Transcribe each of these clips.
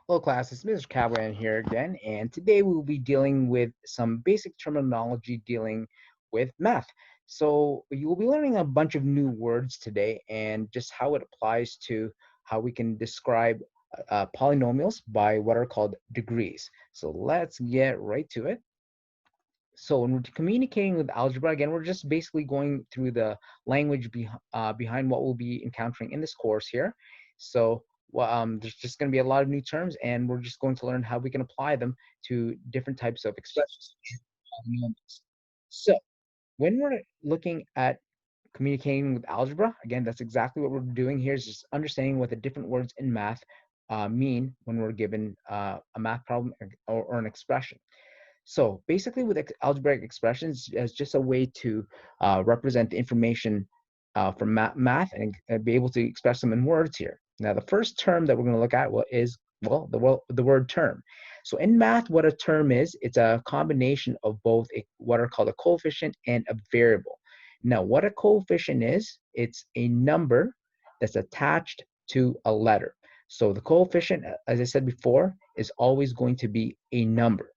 Hello class, it's Mr. Callahan here again, and today we will be dealing with some basic terminology dealing with math. So you will be learning a bunch of new words today and just how it applies to how we can describe polynomials by what are called degrees. So let's get right to it. So when we're communicating with algebra, again, we're just basically going through the language behind what we'll be encountering in this course here. So there's just going to be a lot of new terms, and we're just going to learn how we can apply them to different types of expressions. So when we're looking at communicating with algebra, again, that's exactly what we're doing here is just understanding what the different words in math mean when we're given a math problem or an expression. So basically with algebraic expressions as just a way to represent the information from math and be able to express them in words here. Now the first term that we're going to look at is the word term. So in math, what a term is, it's a combination of both what are called a coefficient and a variable. Now what a coefficient is, it's a number that's attached to a letter. So the coefficient, as I said before, is always going to be a number.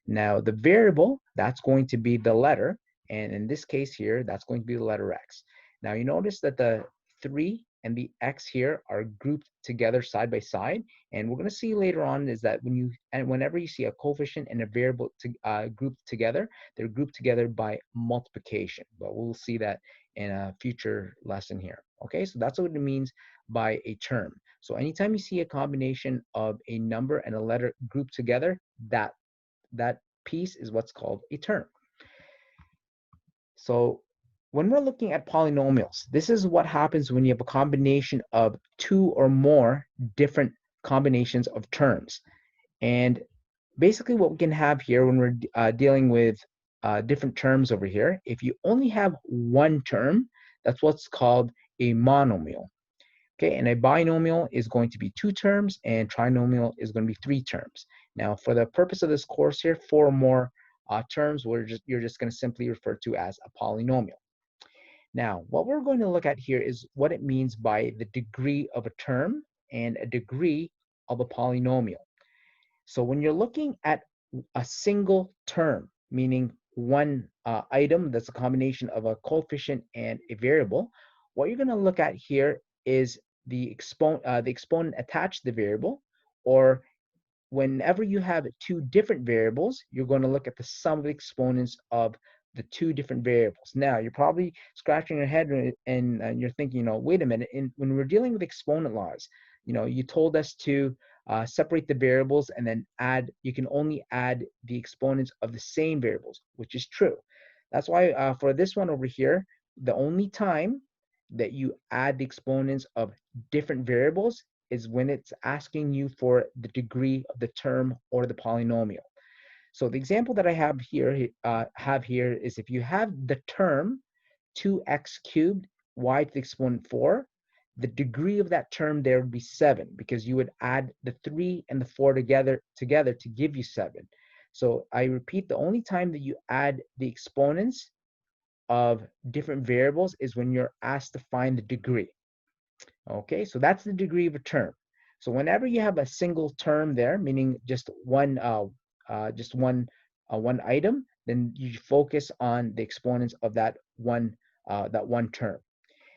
Now the variable, that's going to be the letter, and in this case here, that's going to be the letter x. Now you notice that the 3 and the x here are grouped together side by side, and we're going to see later on is that whenever you see a coefficient and a variable grouped together, they're grouped together by multiplication, but we'll see that in a future lesson here. Okay, so that's what it means by a term. So anytime you see a combination of a number and a letter grouped together, that piece is what's called a term. So when we're looking at polynomials, this is what happens when you have a combination of two or more different combinations of terms. And basically what we can have here when we're dealing with different terms over here, if you only have one term, that's what's called a monomial. Okay, and a binomial is going to be two terms, and trinomial is going to be three terms. Now, for the purpose of this course here, four or more terms, you're just going to simply refer to as a polynomial. Now, what we're going to look at here is what it means by the degree of a term and a degree of a polynomial. So when you're looking at a single term, meaning one item that's a combination of a coefficient and a variable, what you're going to look at here is the exponent attached to the variable, or whenever you have two different variables, you're going to look at the sum of the exponents of the two different variables. Now, you're probably scratching your head and you're thinking, wait a minute, when we're dealing with exponent laws, you told us to separate the variables and then you can only add the exponents of the same variables, which is true. That's why for this one over here, the only time that you add the exponents of different variables is when it's asking you for the degree of the term or the polynomial. So the example that I have here is if you have the term 2x cubed y to the exponent 4, the degree of that term there would be 7 because you would add the 3 and the 4 together to give you 7. So I repeat, the only time that you add the exponents of different variables is when you're asked to find the degree. Okay, so that's the degree of a term. So whenever you have a single term there, meaning just one one item, then you focus on the exponents of that one term.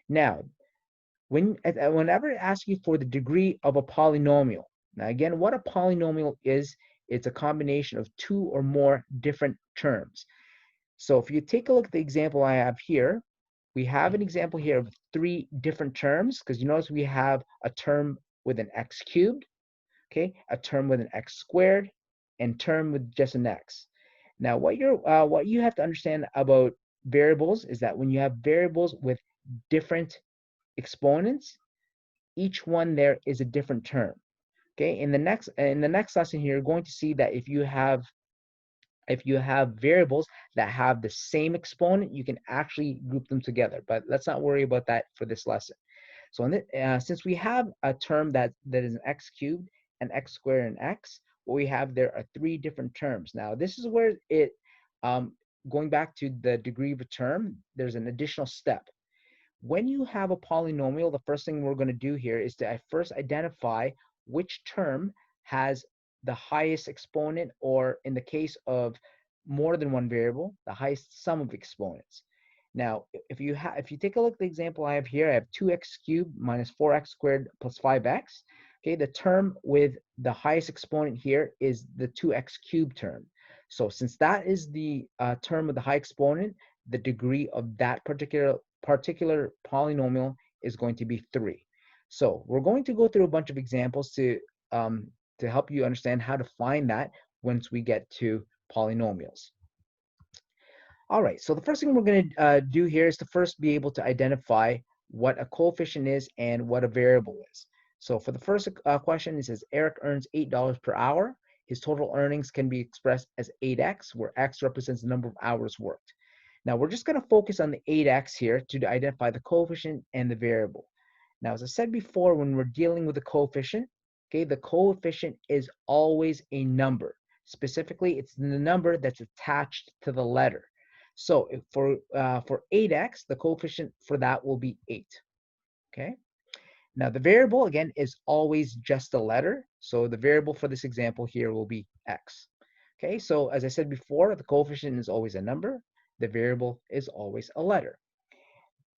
Now, whenever it asks you for the degree of a polynomial, now again, what a polynomial is, it's a combination of two or more different terms. So if you take a look at the example I have here, we have an example here of three different terms, because you notice we have a term with an x cubed, okay, a term with an x squared, and term with just an x. Now, what you have to understand about variables is that when you have variables with different exponents, each one there is a different term. Okay, in the next lesson here, you're going to see that if you have variables that have the same exponent, you can actually group them together. But let's not worry about that for this lesson. So since we have a term that is an x cubed, an x squared, and x, what we have there are three different terms. Now, this is where going back to the degree of a term, there's an additional step. When you have a polynomial, the first thing we're going to do here is to first identify which term has the highest exponent, or in the case of more than one variable, the highest sum of exponents. Now, if you take a look at the example I have here, I have 2x cubed minus 4x squared plus 5x. Okay, the term with the highest exponent here is the 2x cubed term. So since that is the term with the high exponent, the degree of that particular polynomial is going to be 3. So we're going to go through a bunch of examples to help you understand how to find that once we get to polynomials. All right, so the first thing we're going to do here is to first be able to identify what a coefficient is and what a variable is. So for the first question, it says Eric earns $8 per hour. His total earnings can be expressed as 8x, where x represents the number of hours worked. Now we're just going to focus on the 8x here to identify the coefficient and the variable. Now, as I said before, when we're dealing with a coefficient, okay, the coefficient is always a number. Specifically, it's the number that's attached to the letter. So for 8x, the coefficient for that will be 8. Okay. Now the variable again is always just a letter. So the variable for this example here will be x. Okay. So as I said before, the coefficient is always a number. The variable is always a letter.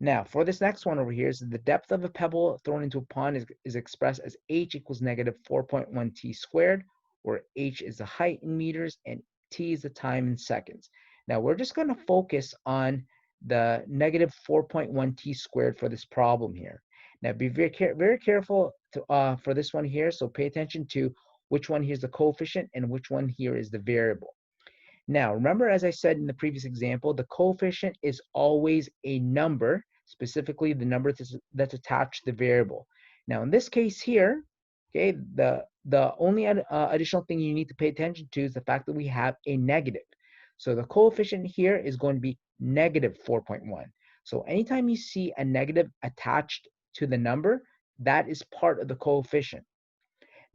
Now, for this next one over here, is the depth of a pebble thrown into a pond is expressed as h equals negative 4.1 t squared, where h is the height in meters and t is the time in seconds. Now, we're just going to focus on the negative 4.1 t squared for this problem here. Now, be very careful for this one here, so pay attention to which one here is the coefficient and which one here is the variable. Now, remember, as I said in the previous example, the coefficient is always a number, specifically the number that's attached to the variable. Now, in this case here, okay, the only additional thing you need to pay attention to is the fact that we have a negative. So the coefficient here is going to be negative 4.1. So anytime you see a negative attached to the number, that is part of the coefficient.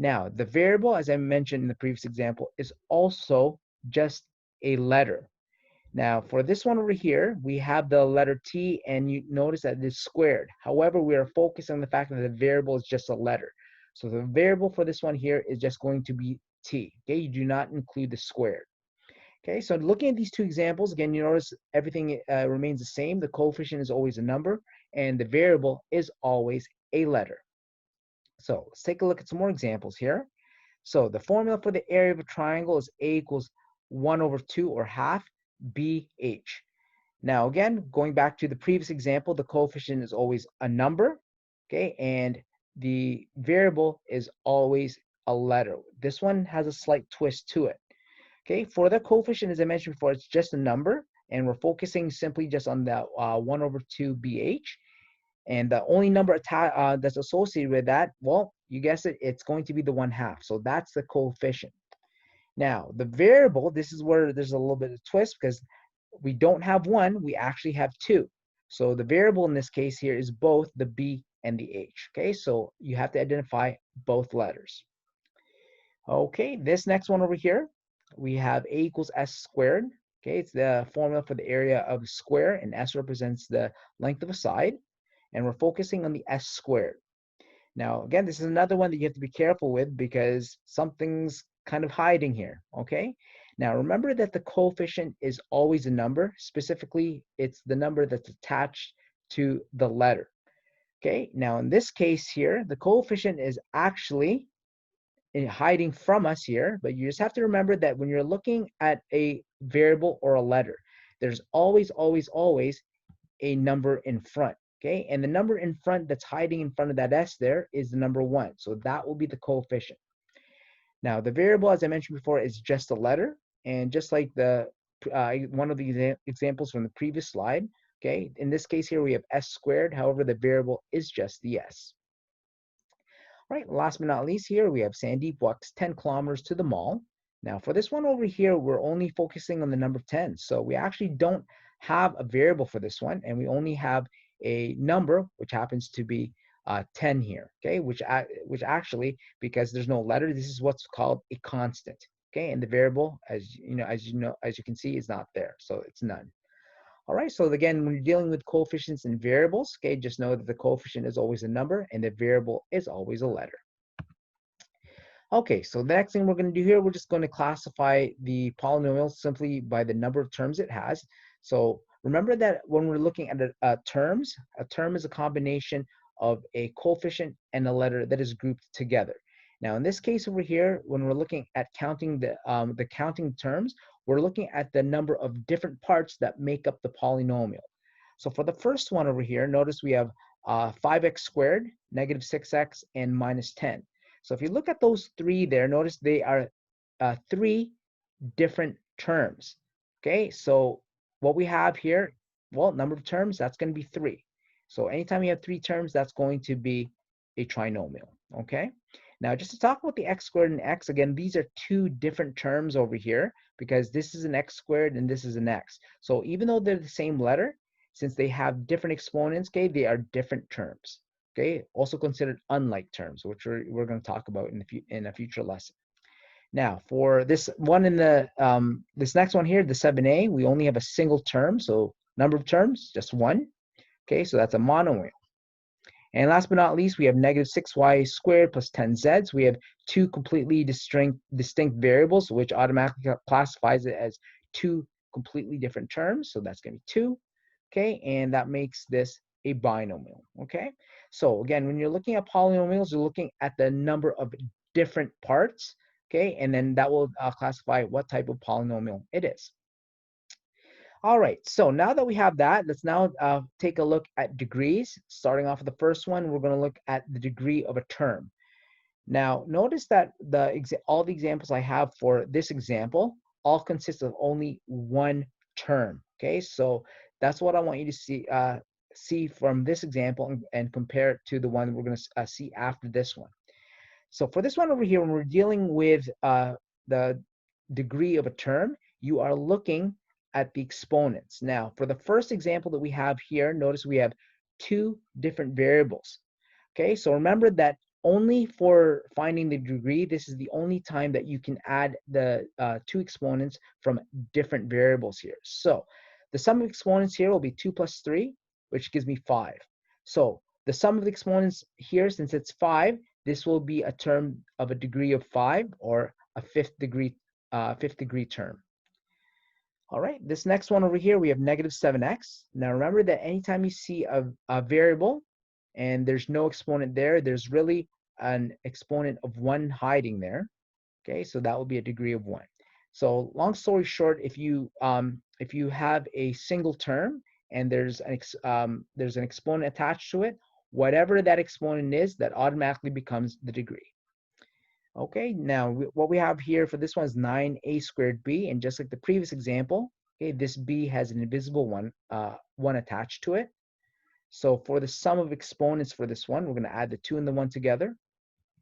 Now, the variable, as I mentioned in the previous example, is also just a letter. Now, for this one over here, we have the letter t, and you notice that it is squared. However, we are focused on the fact that the variable is just a letter. So the variable for this one here is just going to be t. Okay, you do not include the squared. Okay, so looking at these two examples, again, you notice everything remains the same. The coefficient is always a number, and the variable is always a letter. So let's take a look at some more examples here. So the formula for the area of a triangle is A equals 1 over 2 or half BH. Now again, going back to the previous example, the coefficient is always a number, okay, and the variable is always a letter. This one has a slight twist to it. Okay, for the coefficient, as I mentioned before, it's just a number, and we're focusing simply just on that 1 over 2 BH. And the only number that's associated with that, well, you guess it, it's going to be the 1/2. So that's the coefficient. Now, the variable, this is where there's a little bit of twist because we don't have 1, we actually have 2. So the variable in this case here is both the B and the H. Okay, so you have to identify both letters. Okay, this next one over here, we have A equals S squared. Okay, it's the formula for the area of a square, and S represents the length of a side. And we're focusing on the S squared. Now, again, this is another one that you have to be careful with because something's kind of hiding here, okay? Now, remember that the coefficient is always a number. Specifically, it's the number that's attached to the letter, okay? Now, in this case here, the coefficient is actually hiding from us here, but you just have to remember that when you're looking at a variable or a letter, there's always, always, always a number in front. Okay, and the number in front that's hiding in front of that S there is the number 1. So that will be the coefficient. Now, the variable, as I mentioned before, is just a letter. And just like the one of the examples from the previous slide, okay, in this case here we have S squared. However, the variable is just the S. All right, last but not least here, we have Sandeep walks 10 kilometers to the mall. Now, for this one over here, we're only focusing on the number 10. So we actually don't have a variable for this one, and we only have a number, which happens to be 10 here, okay, which actually, because there's no letter, this is what's called a constant, okay, and the variable, as you can see, is not there, so it's none. All right, so again, when you're dealing with coefficients and variables, okay, just know that the coefficient is always a number and the variable is always a letter. Okay, so the next thing we're going to do here, we're just going to classify the polynomial simply by the number of terms it has. So remember that when we're looking at terms, a term is a combination of a coefficient and a letter that is grouped together. Now, in this case over here, when we're looking at counting the counting terms, we're looking at the number of different parts that make up the polynomial. So for the first one over here, notice we have 5x squared, negative 6x, and minus 10. So if you look at those three there, notice they are three different terms. Okay, so what we have here, well, number of terms, that's going to be 3. So anytime you have 3 terms, that's going to be a trinomial. Okay, now just to talk about the x squared and x, again, these are 2 different terms over here because this is an x squared and this is an x. So even though they're the same letter, since they have different exponents, okay, they are different terms. Okay, also considered unlike terms, which we're going to talk about in a future lesson. Now, for this one in the this next one here, the 7a, we only have a single term, so number of terms, just 1. Okay, so that's a monomial. And last but not least, we have negative 6y squared plus 10z. We have 2 completely distinct variables, which automatically classifies it as 2 completely different terms. So that's going to be 2. Okay, and that makes this a binomial. Okay, so again, when you're looking at polynomials, you're looking at the number of different parts. Okay, and then that will classify what type of polynomial it is. All right, so now that we have that, let's now take a look at degrees. Starting off with the first one, we're going to look at the degree of a term. Now, notice that all the examples I have for this example all consist of only one term. Okay, so that's what I want you to see from this example and compare it to the one we're going to see after this one. So for this one over here, when we're dealing with the degree of a term, you are looking at the exponents. Now, for the first example that we have here, notice we have 2 different variables. Okay, so remember that only for finding the degree, this is the only time that you can add the 2 exponents from different variables here. So the sum of exponents here will be 2 plus 3, which gives me 5. So the sum of the exponents here, since it's 5, this will be a term of a degree of 5, or a fifth degree term. All right, this next one over here, we have negative 7x. Now remember that anytime you see a variable and there's no exponent there, there's really an exponent of 1 hiding there. Okay, so that will be a degree of 1. So long story short, if you have a single term and there's an exponent attached to it, whatever that exponent is, that automatically becomes the degree. Okay, now what we have here for this one is 9a squared b, and just like the previous example, okay, this b has an invisible one attached to it. So for the sum of exponents for this one, we're going to add the 2 and the 1 together,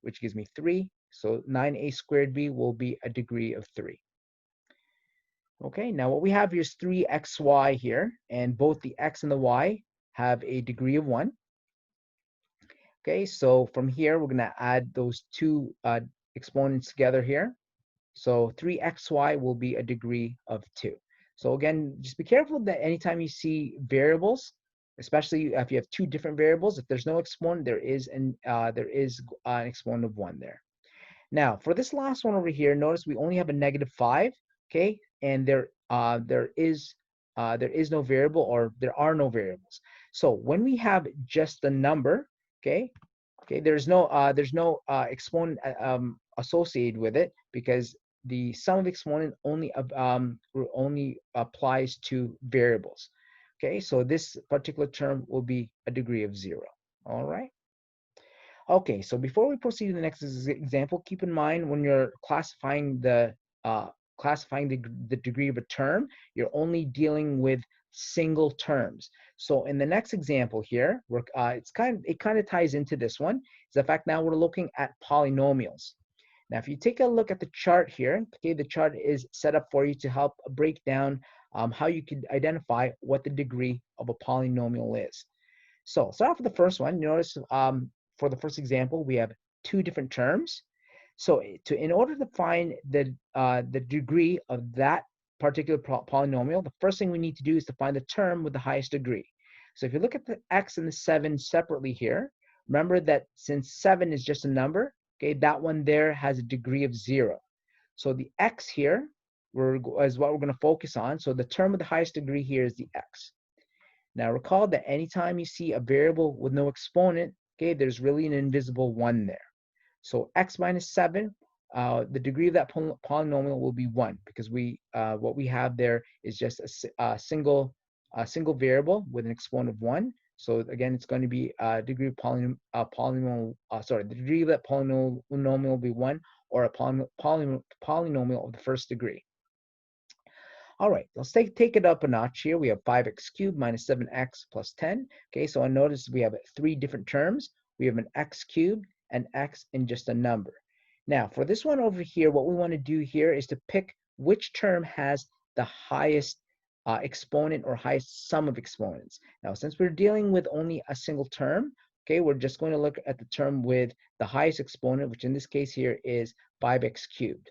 which gives me 3. So 9a squared b will be a degree of 3. Okay, now what we have here is 3xy here, and both the x and the y have a degree of 1. Okay, so from here, we're going to add those 2 exponents together here. So 3xy will be a degree of 2. So again, just be careful that anytime you see variables, especially if you have 2 different variables, if there's no exponent, there is an exponent of 1 there. Now, for this last one over here, notice we only have a negative 5, okay? And there is no variable, or there are no variables. So when we have just the number, okay, there's no exponent associated with it, because the sum of exponent only applies to variables. Okay, so this particular term will be a degree of 0. All right. Okay, so before we proceed to the next example, keep in mind when you're classifying the degree of a term, you're only dealing with single terms. So in the next example here, it kind of ties into this one. Is the fact now we're looking at polynomials. Now, if you take a look at the chart here, okay, the chart is set up for you to help break down how you can identify what the degree of a polynomial is. So start off with the first one. Notice for the first example, we have 2 different terms. So in order to find the degree of that particular polynomial, the first thing we need to do is to find the term with the highest degree. So if you look at the x and the 7 separately here, remember that since 7 is just a number, okay, that one there has a degree of 0. So the x here is what we're going to focus on. So the term with the highest degree here is the x. Now recall that anytime you see a variable with no exponent, okay, there's really an invisible 1 there. So x minus 7, the degree of that polynomial will be 1 because what we have there is just a single variable with an exponent of 1. So again, it's going to be degree of polynomial. Sorry, the degree of that polynomial will be 1, or a polynomial of the first degree. All right, let's take it up a notch here. We have 5x cubed minus 7x plus 10. Okay, so I notice we have 3 different terms. We have an x cubed, an x, and just a number. Now, for this one over here, what we want to do here is to pick which term has the highest exponent or highest sum of exponents. Now, since we're dealing with only a single term, okay, we're just going to look at the term with the highest exponent, which in this case here is 5x cubed.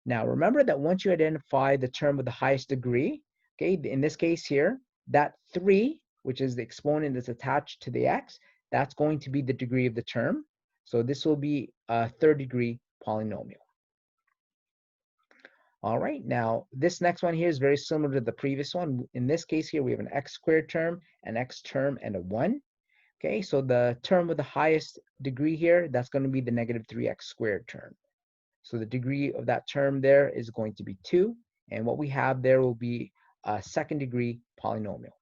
Now, remember that once you identify the term with the highest degree, okay, in this case here, that 3, which is the exponent that's attached to the x, that's going to be the degree of the term. So this will be a third degree polynomial. All right, now this next one here is very similar to the previous one. In this case here, we have an x squared term, an x term, and a 1. Okay, so the term with the highest degree here, that's going to be the negative 3x squared term. So the degree of that term there is going to be 2. And what we have there will be a second degree polynomial.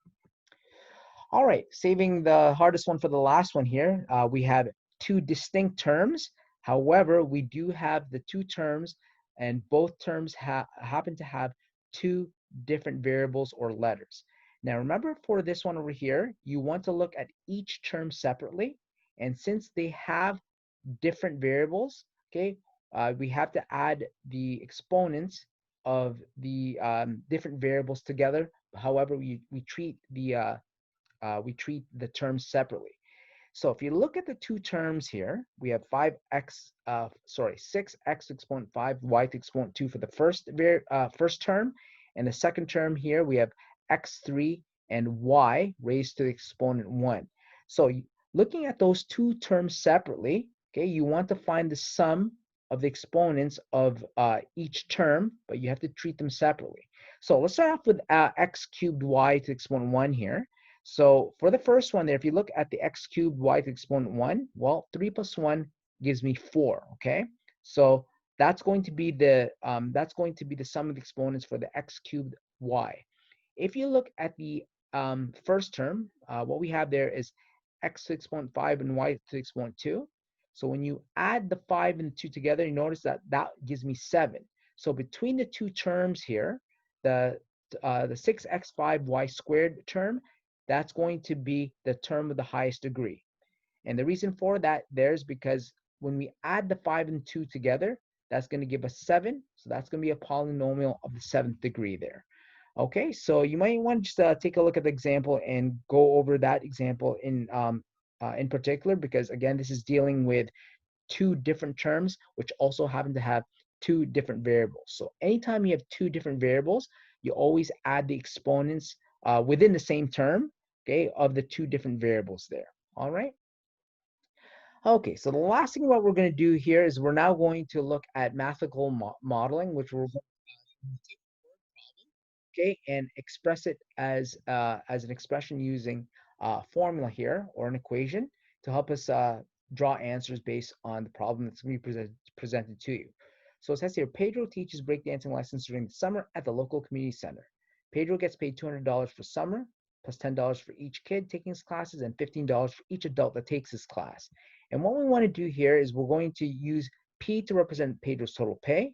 All right, saving the hardest one for the last one here. We have 2 distinct terms. However, we do have the 2 terms, and both terms happen to have 2 different variables or letters. Now remember, for this one over here, you want to look at each term separately. And since they have different variables, okay, we have to add the exponents of the different variables together. However, we treat the terms separately. So if you look at the 2 terms here, we have 6x exponent 5, y to exponent 2 for the first term, and the second term here we have x3 and y raised to the exponent 1. So looking at those 2 terms separately, okay, you want to find the sum of the exponents of each term, but you have to treat them separately. So let's start off with x cubed y to the exponent 1 here. So for the first one there, if you look at the x cubed y to the exponent 1, well, 3 plus 1 gives me 4, okay? So that's going to be the sum of the exponents for the x cubed y. If you look at the first term, what we have there is x to the exponent 5 and y to the exponent 2. So when you add the 5 and the 2 together, you notice that that gives me 7. So between the 2 terms here, the 6x5y squared term, that's going to be the term with the highest degree. And the reason for that there is because when we add the 5 and 2 together, that's going to give us 7. So that's going to be a polynomial of the 7th degree there. Okay, so you might want to just take a look at the example and go over that example in particular, because again, this is dealing with 2 different terms, which also happen to have 2 different variables. So anytime you have 2 different variables, you always add the exponents within the same term, okay, of the 2 different variables there. All right. Okay, so the last thing what we're going to do here is we're now going to look at mathematical modeling, which we're going to take okay, and express it as an expression using a formula here or an equation to help us draw answers based on the problem that's going to be presented to you. So it says here, Pedro teaches breakdancing lessons during the summer at the local community center. Pedro gets paid $200 for summer, plus $10 for each kid taking his classes, and $15 for each adult that takes his class. And what we want to do here is we're going to use P to represent Pedro's total pay,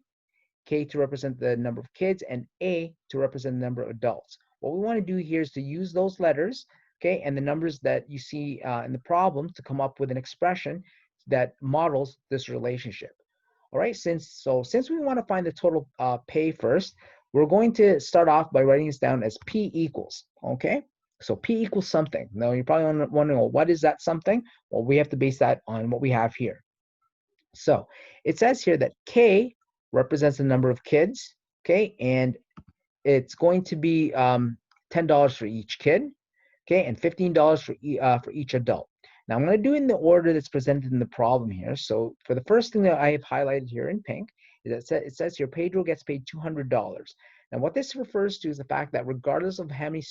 K to represent the number of kids, and A to represent the number of adults. What we want to do here is to use those letters, okay, and the numbers that you see in the problem to come up with an expression that models this relationship. All right, since we want to find the total pay first, we're going to start off by writing this down as P equals, okay? So P equals something. Now you're probably wondering, well, what is that something? Well, we have to base that on what we have here. So it says here that K represents the number of kids, okay, and it's going to be $10 for each kid, okay, and $15 for each adult. Now I'm going to do it in the order that's presented in the problem here. So for the first thing that I have highlighted here in pink is that it says here Pedro gets paid $200. Now what this refers to is the fact that regardless of how many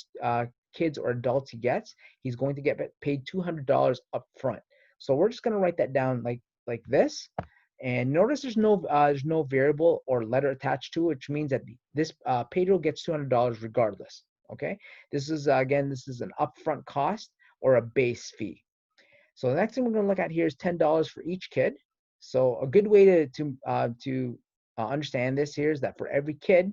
kids or adults he gets, he's going to get paid $200 up front. So we're just going to write that down like this. And notice there's no variable or letter attached to it, which means that this Pedro gets $200 regardless. Okay, this is again, this is an upfront cost or a base fee. So the next thing we're going to look at here is $10 for each kid. So a good way to understand this here is that for every kid,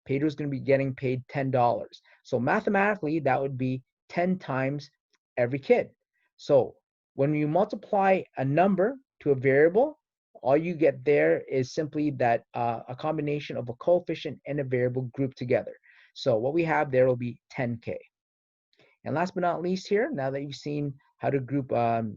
Pedro is going to be getting paid $10. So mathematically, that would be 10 times every kid. So when you multiply a number to a variable, all you get there is simply that a combination of a coefficient and a variable grouped together. So what we have there will be 10K. And last but not least here, now that you've seen how to group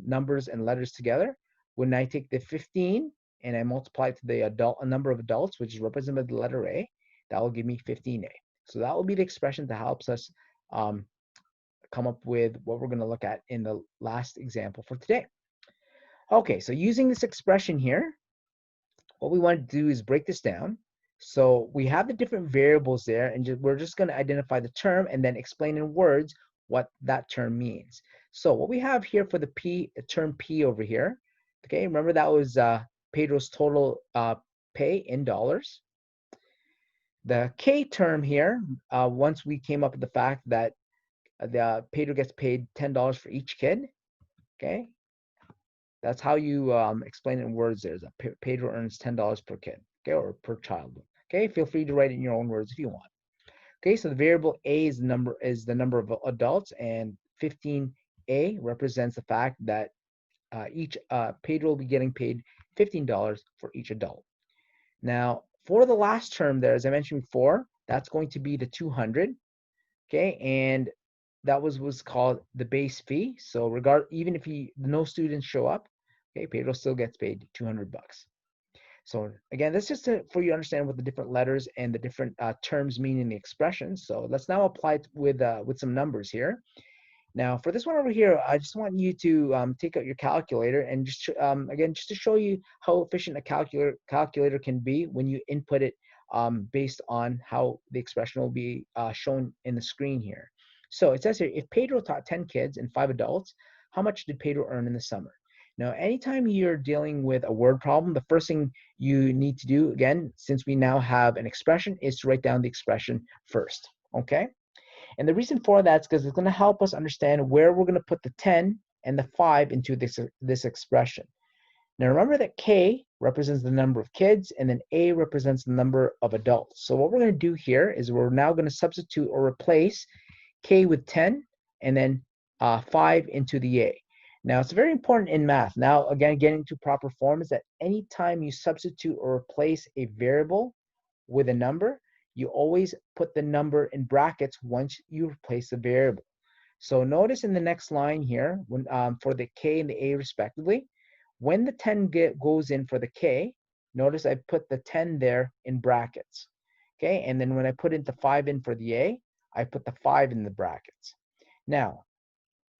numbers and letters together, when I take the 15 and I multiply it to the number of adults, which is represented by the letter A, that will give me 15A. So that will be the expression that helps us come up with what we're going to look at in the last example for today. Okay, so using this expression here, what we want to do is break this down. So we have the different variables there, and we're just going to identify the term and then explain in words what that term means. So what we have here for the term P over here, okay, remember that was Pedro's total pay in dollars. The K term here, once we came up with the fact that Pedro gets paid $10 for each kid, okay, that's how you explain it in words. There's a Pedro earns $10 per kid, okay, or per child. Okay, feel free to write it in your own words if you want. Okay, so the variable A is the number of adults, and 15A represents the fact that each Pedro will be getting paid $15 for each adult. Now, for the last term there, as I mentioned before, that's going to be the 200. Okay, and that was called the base fee. So even if no students show up, okay, Pedro still gets paid $200. So again, that's just for you to understand what the different letters and the different terms mean in the expression. So let's now apply it with some numbers here. Now for this one over here, I just want you to take out your calculator and just again, just to show you how efficient a calculator can be when you input it based on how the expression will be shown in the screen here. So it says here, if Pedro taught 10 kids and 5 adults, how much did Pedro earn in the summer? Now, anytime you're dealing with a word problem, the first thing you need to do, again, since we now have an expression, is to write down the expression first, okay? And the reason for that is because it's going to help us understand where we're going to put the 10 and the 5 into this expression. Now, remember that K represents the number of kids, and then A represents the number of adults. So what we're going to do here is we're now going to substitute or replace K with 10 and then 5 into the A. Now, it's very important in math. Now, again, getting to proper form is that anytime you substitute or replace a variable with a number, you always put the number in brackets once you replace the variable. So notice in the next line here, when for the K and the A respectively, when the 10 goes in for the K, notice I put the 10 there in brackets. Okay, and then when I put the 5 in for the A, I put the 5 in the brackets. Now,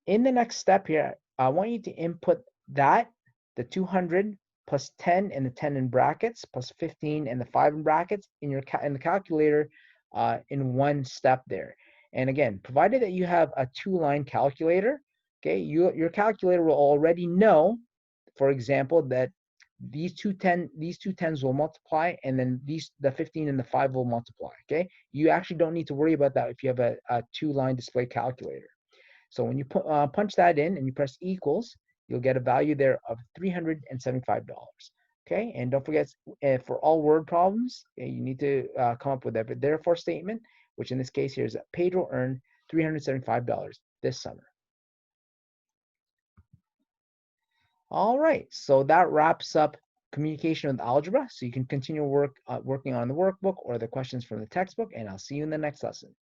in the next step here, I want you to input that, the 200 plus 10 and the 10 in brackets, plus 15 and the 5 in brackets in the calculator in one step there. And again, provided that you have a 2-line calculator, okay, your calculator will already know, for example, that these two tens will multiply, and then the 15 and the 5 will multiply. Okay, you actually don't need to worry about that if you have a 2-line display calculator. So when you punch that in and you press equals, you'll get a value there of $375. Okay, and don't forget, for all word problems, you need to come up with a therefore statement, which in this case here is that Pedro earned $375 this summer. All right, so that wraps up communication with algebra. So you can continue working on the workbook or the questions from the textbook, and I'll see you in the next lesson.